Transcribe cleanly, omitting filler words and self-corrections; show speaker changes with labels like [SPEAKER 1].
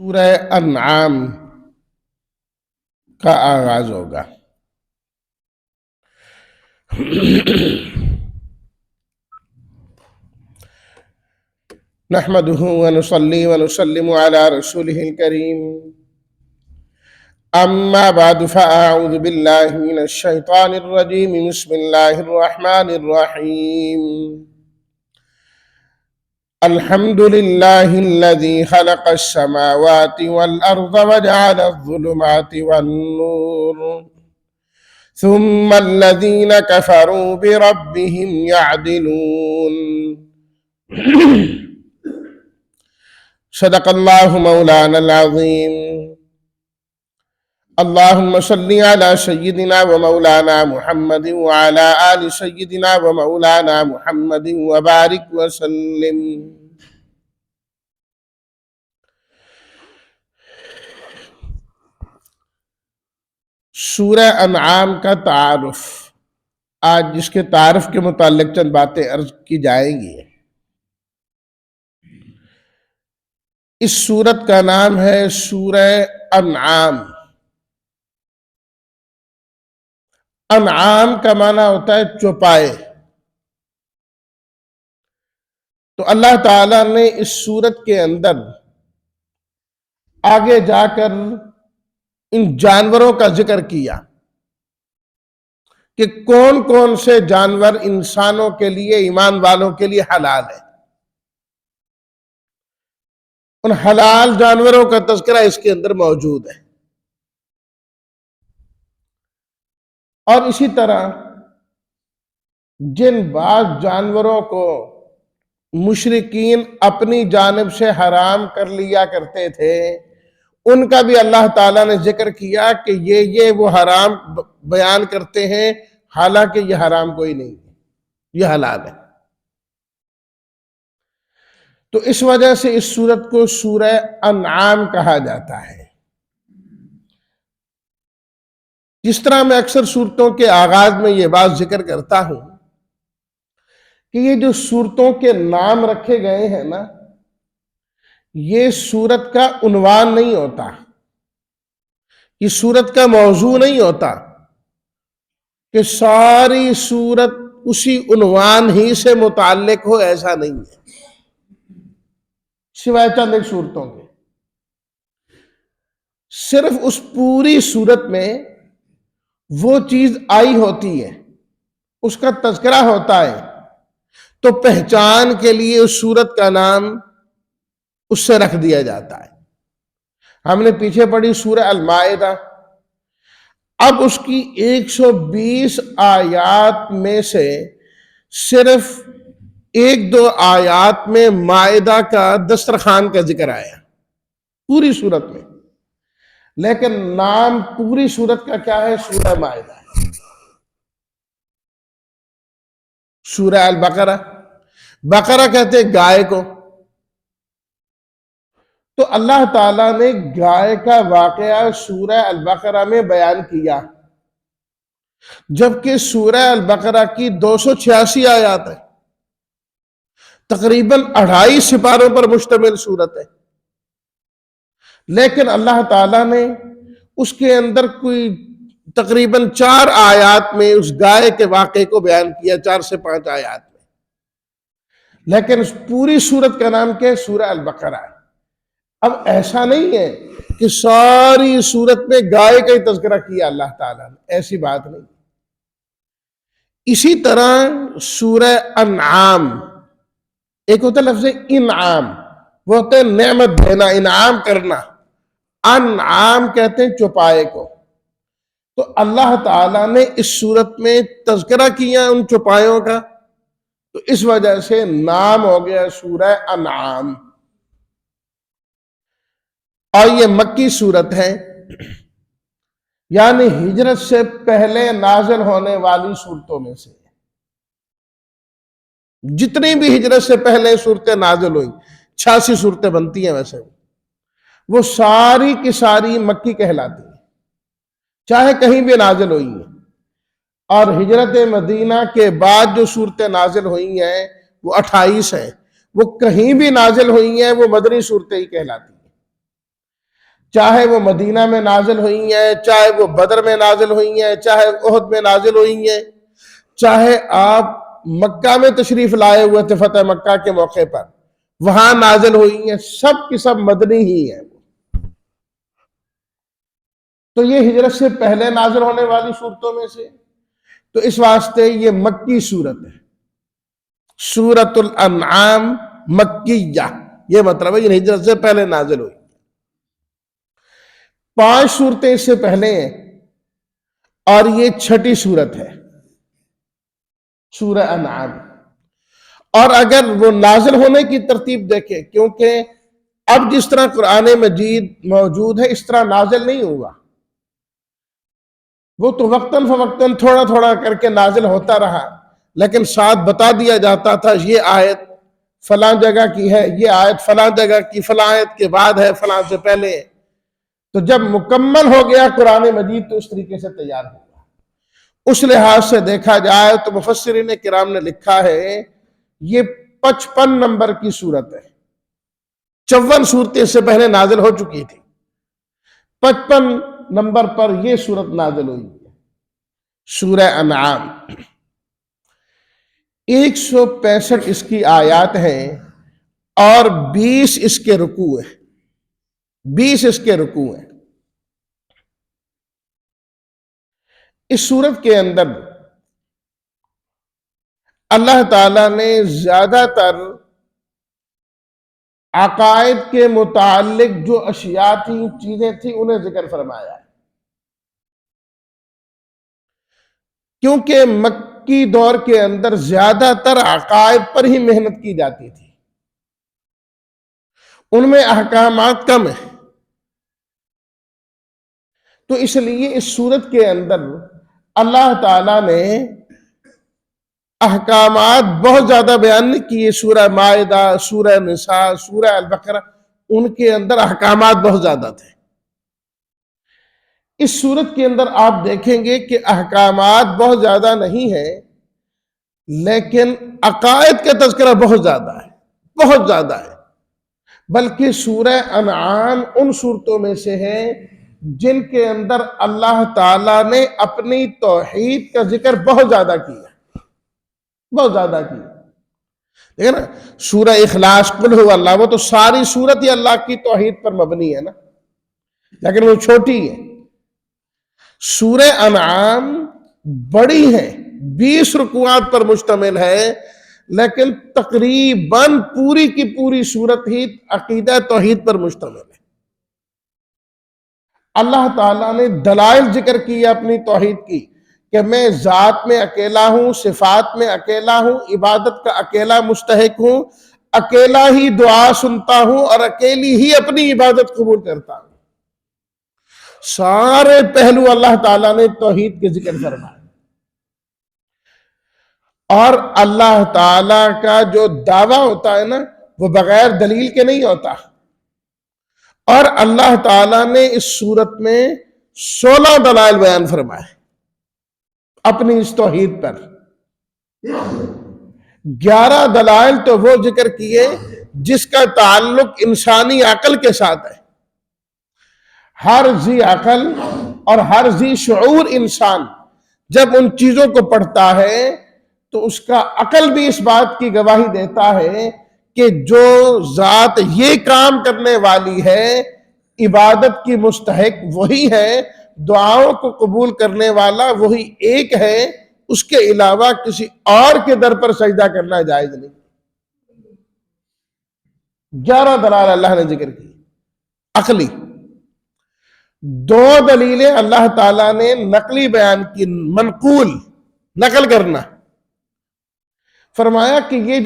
[SPEAKER 1] سورہ انعام کا آغاز ہوگا۔ نحمده ونصلي ونسلم على رسوله الكريم، اما بعد فاعوذ بالله من الشيطان الرجيم، بسم الله الرحمن الرحيم۔ الحمد لله الذي خلق السماوات والأرض وجعل الظلمات والنور ثم الذين كفروا بربهم يعدلون۔ صدق الله مولانا العظيم۔ اللهم صل على سيدنا ومولانا محمد وعلى آل سيدنا ومولانا محمد وبارك وسلم۔ سورہ انعام کا تعارف، آج جس کے تعارف کے متعلق چند باتیں عرض کی جائیں گی۔ اس سورت کا نام ہے سورہ انعام۔ انعام کا معنی ہوتا ہے چوپائے۔ تو اللہ تعالیٰ نے اس سورت کے اندر آگے جا کر ان جانوروں کا ذکر کیا کہ کون کون سے جانور انسانوں کے لیے، ایمان والوں کے لیے حلال ہے۔ ان حلال جانوروں کا تذکرہ اس کے اندر موجود ہے۔ اور اسی طرح جن بعض جانوروں کو مشرکین اپنی جانب سے حرام کر لیا کرتے تھے، ان کا بھی اللہ تعالیٰ نے ذکر کیا کہ یہ وہ حرام بیان کرتے ہیں، حالانکہ یہ حرام کوئی نہیں ہے، یہ حلال ہے۔ تو اس وجہ سے اس سورت کو سورہ انعام کہا جاتا ہے۔ جس طرح میں اکثر سورتوں کے آغاز میں یہ بات ذکر کرتا ہوں کہ یہ جو سورتوں کے نام رکھے گئے ہیں نا، یہ سورت کا عنوان نہیں ہوتا، یہ سورت کا موضوع نہیں ہوتا کہ ساری سورت اسی عنوان ہی سے متعلق ہو، ایسا نہیں ہے۔ سوائے چند ایک صورتوں کے، صرف اس پوری سورت میں وہ چیز آئی ہوتی ہے، اس کا تذکرہ ہوتا ہے، تو پہچان کے لیے اس سورت کا نام اس سے رکھ دیا جاتا ہے۔ ہم نے پیچھے پڑھی سورہ المائدہ، اب اس کی 120 آیات میں سے صرف ایک دو آیات میں مائدہ کا دسترخوان کا ذکر آیا پوری سورت میں، لیکن نام پوری سورت کا کیا ہے؟ سورہ مائدہ ہے۔ سورہ البقرہ، بقرہ کہتے ہیں گائے کو، تو اللہ تعالیٰ نے گائے کا واقعہ سورہ البقرہ میں بیان کیا، جبکہ سورہ البقرہ کی 286 آیات ہے، تقریباً 2.5 سپاروں پر مشتمل سورت ہے، لیکن اللہ تعالیٰ نے اس کے اندر کوئی تقریباً 4 آیات میں اس گائے کے واقعے کو بیان کیا، 4 سے 5 آیات میں، لیکن اس پوری سورت کا نام کیا ہے؟ سورہ البقرہ ہے۔ اب ایسا نہیں ہے کہ ساری سورت میں گائے کا ہی تذکرہ کیا اللہ تعالیٰ نے، ایسی بات نہیں۔ اسی طرح سورہ انعام، ایک ہوتا ہے لفظ انعام، وہ ہوتا ہے نعمت دینا، انعام کرنا، انعام کہتے ہیں چوپائے کو۔ تو اللہ تعالیٰ نے اس سورت میں تذکرہ کیا ان چوپایوں کا، تو اس وجہ سے نام ہو گیا سورہ انعام۔ اور یہ مکی سورت ہے، یعنی ہجرت سے پہلے نازل ہونے والی سورتوں میں سے، جتنی بھی ہجرت سے پہلے صورتیں نازل ہوئی، 86 صورتیں بنتی ہیں ویسے، وہ ساری کی ساری مکی کہلاتی ہیں، چاہے کہیں بھی نازل ہوئی ہیں۔ اور ہجرت مدینہ کے بعد جو صورتیں نازل ہوئی ہیں وہ 28 ہیں، وہ کہیں بھی نازل ہوئی ہیں، وہ مدنی صورتیں ہی کہلاتی ہیں۔ چاہے وہ مدینہ میں نازل ہوئی ہیں، چاہے وہ بدر میں نازل ہوئی ہیں، چاہے احد میں نازل ہوئی ہیں، چاہے آپ مکہ میں تشریف لائے ہوئے تھے فتح مکہ کے موقع پر وہاں نازل ہوئی ہیں، سب کی سب مدنی ہی ہیں۔ تو یہ ہجرت سے پہلے نازل ہونے والی صورتوں میں سے، تو اس واسطے یہ مکی صورت ہے۔ سورۃ الانعام مکیہ، یہ مطلب ہے یہ ہجرت سے پہلے نازل ہوئی۔ 5 صورتیں اس سے پہلے ہیں اور یہ 6ٹھی صورت ہے سورہ انعام۔ اور اگر وہ نازل ہونے کی ترتیب دیکھیں، کیونکہ اب جس طرح قرآن مجید موجود ہے اس طرح نازل نہیں ہوا، وہ تو وقتاً فوقتاً تھوڑا تھوڑا کر کے نازل ہوتا رہا، لیکن ساتھ بتا دیا جاتا تھا یہ آیت فلاں جگہ کی ہے، یہ آیت فلاں جگہ کی، فلاں آیت کے بعد ہے، فلاں سے پہلے ہے۔ تو جب مکمل ہو گیا قرآن مجید تو اس طریقے سے تیار ہوا۔ اس لحاظ سے دیکھا جائے تو مفسرین کرام نے لکھا ہے یہ 55 نمبر کی صورت ہے۔ 54 صورتیں اس سے پہلے نازل ہو چکی تھی، 55 نمبر پر یہ صورت نازل ہوئی ہے، سورہ انعام۔ 165 اس کی آیات ہیں اور 20 اس کے رکوع ہیں، 20 اس کے رکوع ہیں۔ اس صورت کے اندر اللہ تعالیٰ نے زیادہ تر عقائد کے متعلق جو اشیاء تھیں، چیزیں تھیں، انہیں ذکر فرمایا ہے، کیونکہ مکی دور کے اندر زیادہ تر عقائد پر ہی محنت کی جاتی تھی، ان میں احکامات کم ہیں۔ تو اس لیے اس صورت کے اندر اللہ تعالیٰ نے احکامات بہت زیادہ بیان نہیں کیے۔ سورہ مائدہ، سورہ نساء، سورہ البقرہ، ان کے اندر احکامات بہت زیادہ تھے۔ اس صورت کے اندر آپ دیکھیں گے کہ احکامات بہت زیادہ نہیں ہیں، لیکن عقائد کا تذکرہ بہت زیادہ ہے، بہت زیادہ ہے۔ بلکہ سورہ انعام ان صورتوں میں سے ہے جن کے اندر اللہ تعالیٰ نے اپنی توحید کا ذکر بہت زیادہ کیا، بہت زیادہ کیا۔ دیکھیں نا سورہ اخلاص قل هو اللہ، وہ تو ساری صورت ہی اللہ کی توحید پر مبنی ہے نا، لیکن وہ چھوٹی ہے۔ سورہ انعام بڑی ہے، 20 رکوعات پر مشتمل ہے، لیکن تقریباً پوری کی پوری صورت ہی عقیدہ توحید پر مشتمل ہے۔ اللہ تعالیٰ نے دلائل ذکر کی اپنی توحید کی کہ میں ذات میں اکیلا ہوں، صفات میں اکیلا ہوں، عبادت کا اکیلا مستحق ہوں، اکیلا ہی دعا سنتا ہوں اور اکیلی ہی اپنی عبادت قبول کرتا ہوں۔ سارے پہلو اللہ تعالیٰ نے توحید کے ذکر فرمائے، اور اللہ تعالیٰ کا جو دعویٰ ہوتا ہے نا وہ بغیر دلیل کے نہیں ہوتا۔ اور اللہ تعالیٰ نے اس صورت میں 16 دلائل بیان فرمائے اپنی اس توحید پر۔ 11 دلائل تو وہ ذکر کیے جس کا تعلق انسانی عقل کے ساتھ ہے۔ ہر ذی عقل اور ہر ذی شعور انسان جب ان چیزوں کو پڑھتا ہے تو اس کا عقل بھی اس بات کی گواہی دیتا ہے کہ جو ذات یہ کام کرنے والی ہے، عبادت کی مستحق وہی ہے، دعاؤں کو قبول کرنے والا وہی ایک ہے، اس کے علاوہ کسی اور کے در پر سجدہ کرنا جائز نہیں۔ 11 دلائل اللہ نے ذکر کی عقلی، 2 دلیلیں اللہ تعالیٰ نے نقلی بیان کی، منقول، نقل کرنا، فرمایا کہ یہ جو